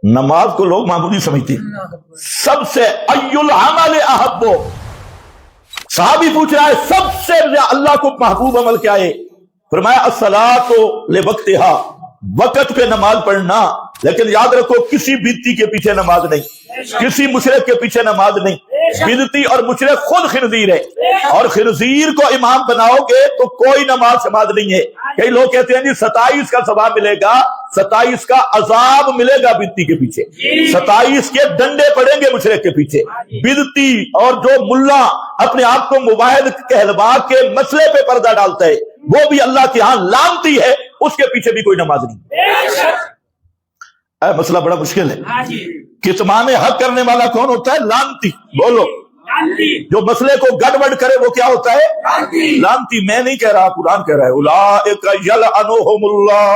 نماز کو لوگ معمولی سمجھتے ہیں. سب سے ایل عمل احبو، صحابی پوچھ رہا ہے سب سے اللہ کو محبوب عمل کیا ہے؟ فرمایا الصلاۃ لوقتہا، وقت پہ نماز پڑھنا. لیکن یاد رکھو کسی بدعتی کے پیچھے نماز نہیں، کسی مشرک کے پیچھے نماز نہیں. بدعتی اور مشرک خود خنزیر ہے، اور خنزیر کو امام بناؤ گے تو کوئی نماز شماز نہیں ہے. کئی لوگ کہتے ہیں جی 27 کا ثواب ملے گا، 27 کا عذاب ملے گا بدعتی کے پیچھے، 27 کے ڈنڈے پڑیں گے مشرک کے پیچھے. بدعتی اور جو ملا اپنے آپ کو مباحد کہلوا کے مسئلے پہ پردہ ڈالتا ہے وہ بھی اللہ کے ہاں لعنتی ہے، اس کے پیچھے بھی کوئی نماز نہیں. مسئلہ بڑا مشکل ہے. کتمان حق کرنے والا کون ہوتا ہے؟ لعنتی. بولو، جو مسئلے کو گڑبڑ کرے وہ کیا ہوتا ہے؟ لعنتی. میں نہیں کہہ رہا، قرآن کہہ رہا ہے اولئک یلعنہم اللہ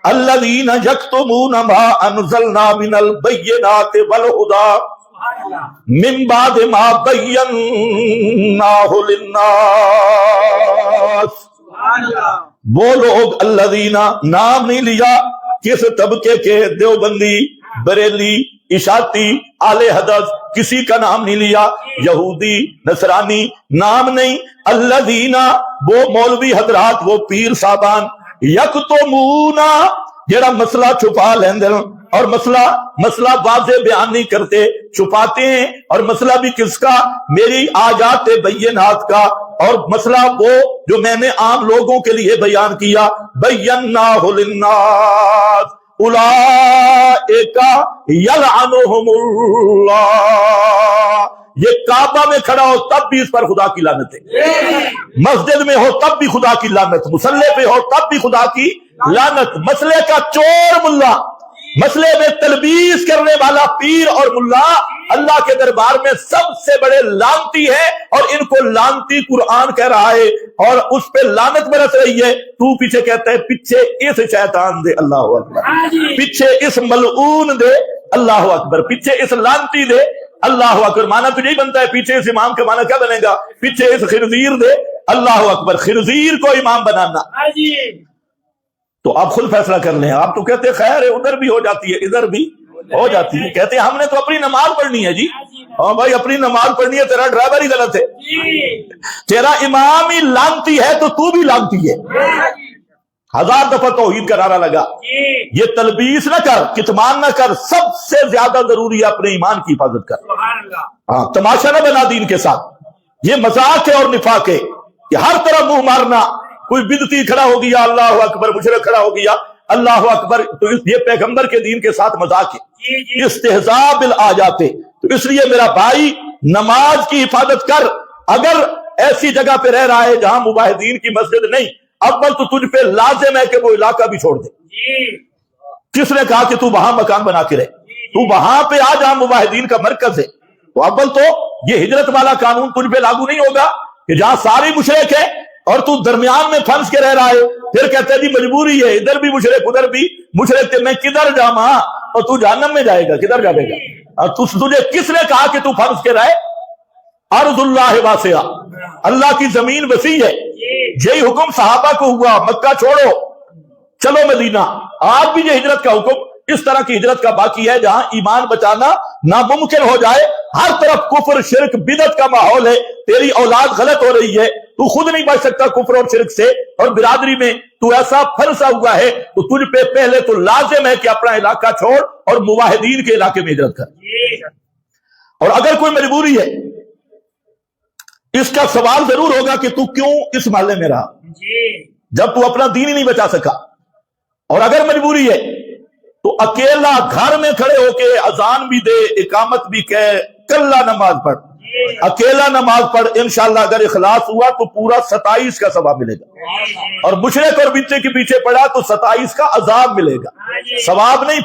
الذین یکتمون ما انزلنا من البینات والہدی من بعد ما بیناہ للناس. وہ لوگ الذین، نام نہیں لیا کس طبقے کے، دیوبندی، بریلی، اشاعتی، اہل حدیث، کسی کا نام نہیں لیا، یہودی، نصرانی، نام نہیں. الذین، وہ مولوی حضرات، وہ پیر صاحبان، یکتمون، جڑا مسئلہ چھپا لیندے اور مسئلہ واضح بیان نہیں کرتے، چھپاتے ہیں. اور مسئلہ بھی کس کا؟ میری آیات بینات کا. اور مسئلہ وہ جو میں نے عام لوگوں کے لیے بیان کیا، بیناہ للناس اولئک یلعنہم اللہ. یہ کعبہ میں کھڑا ہو تب بھی اس پر خدا کی لعنت ہے، مسجد میں ہو تب بھی خدا کی لعنت، مصلی پہ ہو تب بھی خدا کی لعنت. مسئلے کا چور ملا، مسئلے میں تلبیس کرنے والا پیر اور ملا اللہ کے دربار میں سب سے بڑے لعنتی ہیں، اور ان کو لعنتی قرآن کہہ رہا ہے اور اس پہ لعنت برس رہی ہے. تو پیچھے کہتا ہے پیچھے اس شیطان دے، اللہ اکبر، پیچھے اس ملعون دے، اللہ اکبر، پیچھے اس لعنتی دے، اللہ اکبر. مانا تو نہیں بنتا ہے پیچھے اس امام کا مانا کیا بنے گا؟ پیچھے اس خنزیر دے، اللہ اکبر. خنزیر کو امام بنانا. تو آپ خود فیصلہ کر لیں. آپ تو کہتے ہیں خیر ہے، ادھر بھی ہو جاتی ہے ادھر بھی ہو جاتی ہے. کہتے ہیں ہم نے تو اپنی نماز پڑھنی ہے. جی ہاں بھائی، اپنی نماز پڑھنی ہے، تیرا ڈرائیور ہی غلط ہے، تیرا امام ہی لعنتی ہے تو بھی لعنتی ہے. 1000 دفعہ توحید کا نعرہ لگا. یہ تلبیس نہ کر، کتمان نہ کر. سب سے زیادہ ضروری ہے اپنے ایمان کی حفاظت کر. ہاں، تماشا نہ بنا دین کے ساتھ. یہ مذاق ہے اور نفاق ہے کہ ہر طرف منہ مارنا. کوئی بدعتی کھڑا ہو گیا، اللہ اکبر، مشرک کھڑا ہو گیا، اللہ اکبر، تو یہ پیغمبر کے دین کے ساتھ مذاق ہے، استہزاء بالآیات. تو اس لیے میرا بھائی نماز کی حفاظت کر. اگر ایسی جگہ پہ رہ رہا ہے جہاں مباحدین کی مسجد نہیں، اول تو تجھ پہ لازم ہے کہ وہ علاقہ بھی چھوڑ دے. کس نے کہا کہ تو وہاں مکان بنا کے رہے؟ تو وہاں پہ آ جہاں مباحدین کا مرکز ہے. تو اول تو یہ ہجرت والا قانون تجھ پہ لاگو نہیں ہوگا کہ جہاں ساری مشرک ہے اور تو درمیان میں پھنس کے رہ رہا ہے. پھر کہتے ہیں جی مجبوری ہے، ادھر بھی مشرک ادھر بھی مشرک. میں کدھر جاواں؟ اور تو جہنم میں جائے گا، کدھر جائے گا؟ اور تجھے کس نے کہا کہ تو پھنس کے رہے؟ ارض اللہ واسعہ، اللہ کی زمین وسیع ہے. یہی حکم صحابہ کو ہوا، مکہ چھوڑو چلو مدینہ. آج بھی یہ ہجرت کا حکم اس طرح کی ہجرت کا باقی ہے جہاں ایمان بچانا ناممکن ہو جائے. ہر طرف کفر، شرک، بدعت کا ماحول ہے. تیری اولاد غلط ہو رہی ہے، تو خود نہیں بچ سکتا کفر اور شرک سے، اور برادری میں تو ایسا پھنسا ہوا ہے، تو تجھ پہ پہلے تو لازم ہے کہ اپنا علاقہ چھوڑ اور موحدین کے علاقے میں ہجرت کر. اور اگر کوئی مجبوری ہے، اس کا سوال ضرور ہوگا کہ تو کیوں اس محلے میں رہا جب تو اپنا دین ہی نہیں بچا سکا. اور اگر مجبوری ہے تو اکیلا گھر میں کھڑے ہو کے اذان بھی دے، اقامت بھی کہے، کلا نماز پڑھ، اکیلا نماز پڑھ. انشاءاللہ اگر اخلاص ہوا تو پورا 27 کا ثواب ملے گا. اور مشرک اور بدعت کے پیچھے پڑا تو 27 کا عذاب ملے گا، ثواب نہیں.